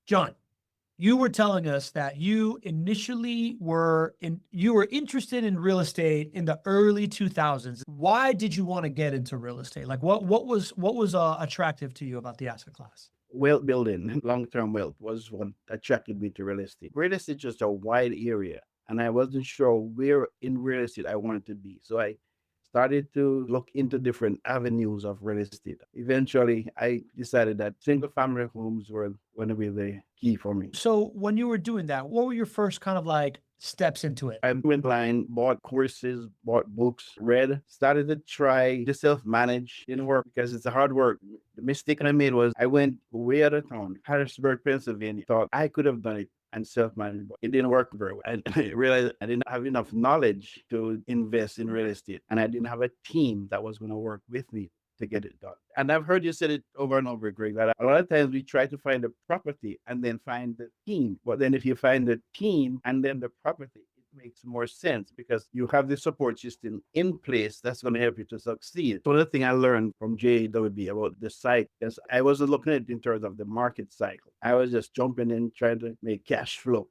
John, you were telling us that you initially you were interested in real estate in the early 2000s. Why did you want to get into real estate? Like what was attractive to you about the asset class? Wealth building, long-term wealth was what attracted me to real estate. Real estate is just a wide area, and I wasn't sure where in real estate I wanted to be. So I started to look into different avenues of real estate. Eventually, I decided that single-family homes were going to be the key for me. So when you were doing that, what were your first kind of like steps into it? I went blind, bought courses, bought books, read, started to try to self-manage. Didn't work because it's a hard work. The mistake I made was I went way out of town, Harrisburg, Pennsylvania. Thought I could have done it and self-managed, but it didn't work very well. And I realized I didn't have enough knowledge to invest in real estate, and I didn't have a team that was going to work with me to get it done. And I've heard you said it over and over, Greg, that a lot of times we try to find the property and then find the team. But then if you find the team and then the property, it makes more sense because you have the support system in place that's going to help you to succeed. So the thing I learned from JWB about the cycle is I wasn't looking at it in terms of the market cycle. I was just jumping in trying to make cash flow.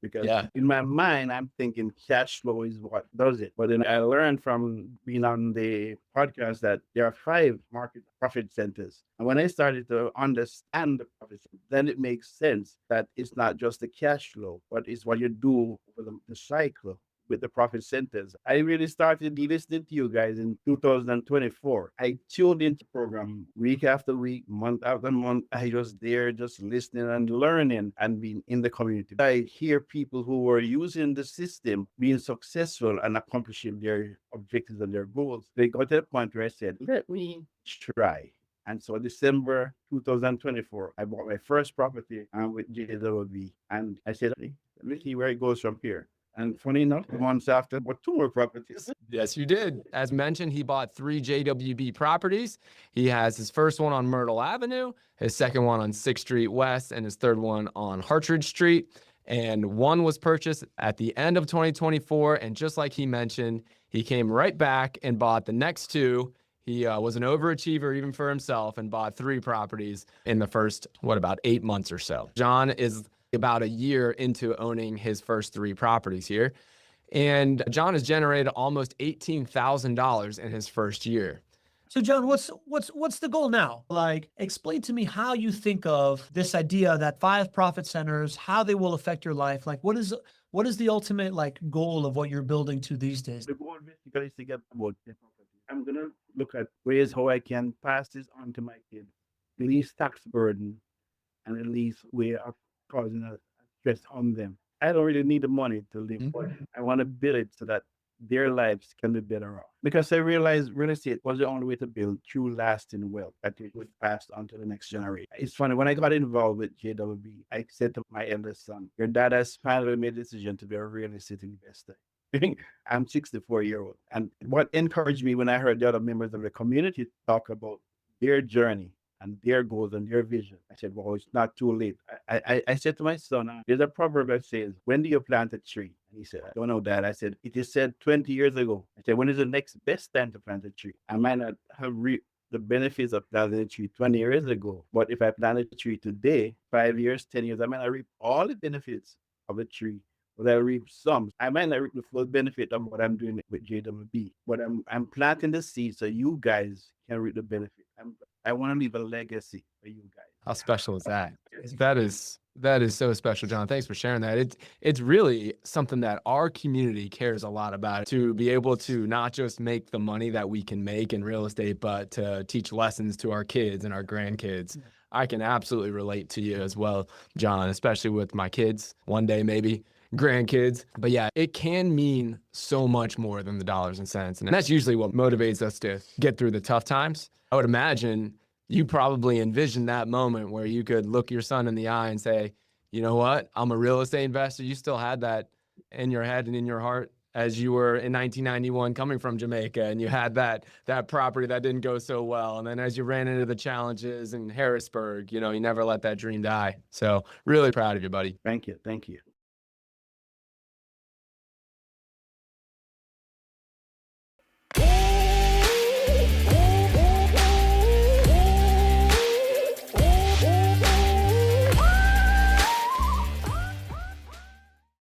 Because in my mind, I'm thinking cash flow is what does it. But then I learned from being on the podcast that there are 5 market profit centers. And when I started to understand the profit center, then it makes sense that it's not just the cash flow, but it's what you do over the cycle with the profit centers. I really started listening to you guys in 2024. I tuned into the program week after week, month after month. I was there just listening and learning and being in the community. I hear people who were using the system being successful and accomplishing their objectives and their goals. They got to the point where I said, let me try. And so December 2024, I bought my first property with JWB. And I said, let me see where it goes from here. And funny enough, months after, bought 2 more properties. Yes, you did. As mentioned, he bought 3 JWB properties. He has his first one on Myrtle Avenue, his second one on 6th Street West, and his third one on Hartridge Street. And one was purchased at the end of 2024. And just like he mentioned, he came right back and bought the next 2. He was an overachiever even for himself and bought 3 properties in the first, about 8 months or so. John is about a year into owning his first 3 properties here. And John has generated almost $18,000 in his first year. So John, what's the goal now? Like, explain to me how you think of this idea that 5 profit centers, how they will affect your life. Like, what is the ultimate like goal of what you're building to these days? The goal basically is to get about the property. I'm gonna look at ways how I can pass this on to my kids, least tax burden, and at least way of causing a stress on them. I don't really need the money to live, but I want to build it so that their lives can be better off. Because I realized real estate was the only way to build true lasting wealth that it would pass on to the next generation. It's funny, when I got involved with JWB, I said to my eldest son, your dad has finally made a decision to be a real estate investor. I'm 64-year-old. And what encouraged me when I heard the other members of the community talk about their journey and their goals and their vision, I said, well, it's not too late. I said to my son, there's a proverb that says, when do you plant a tree? And he said, I don't know, Dad. I said, it is said 20 years ago. I said, when is the next best time to plant a tree? I might not have reaped the benefits of planting a tree 20 years ago, but if I plant a tree today, 5 years, 10 years, I might not reap all the benefits of a tree. But I reap some. I might not reap the full benefit of what I'm doing with JWB, but I'm planting the seed so you guys can reap the benefit. I want to leave a legacy for you guys. How special is that? That is so special, John. Thanks for sharing that. It's really something that our community cares a lot about, to be able to not just make the money that we can make in real estate, but to teach lessons to our kids and our grandkids. I can absolutely relate to you as well, John, especially with my kids, one day maybe grandkids. But yeah, it can mean so much more than the dollars and cents. And that's usually what motivates us to get through the tough times. I would imagine you probably envisioned that moment where you could look your son in the eye and say, you know what, I'm a real estate investor. You still had that in your head and in your heart as you were in 1991 coming from Jamaica, and you had that property that didn't go so well. And then as you ran into the challenges in Harrisburg, you never let that dream die. So really proud of you, buddy. Thank you. Thank you.